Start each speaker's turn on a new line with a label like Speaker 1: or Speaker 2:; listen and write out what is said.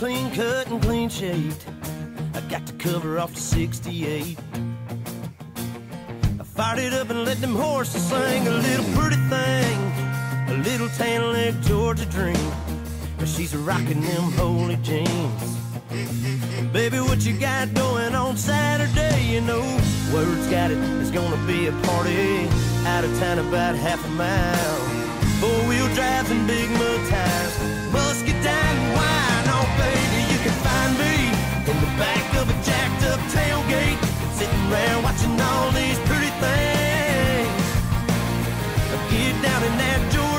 Speaker 1: clean cut and clean shaved. I got to cover off the 68. I fired it up and let them horses sing. A little pretty thing, a little tan-leg Georgia dream. But she's rocking them holy jeans. Baby, what you got going on Saturday? You know, word's got it, it's gonna be a party. Out of town about half a mile. Four-wheel drives and big mud tires. Muscadine and wine. Oh, baby, you can find me in the back of a jacked-up tailgate, sitting around watching all these pretty things. Get down in that Georgia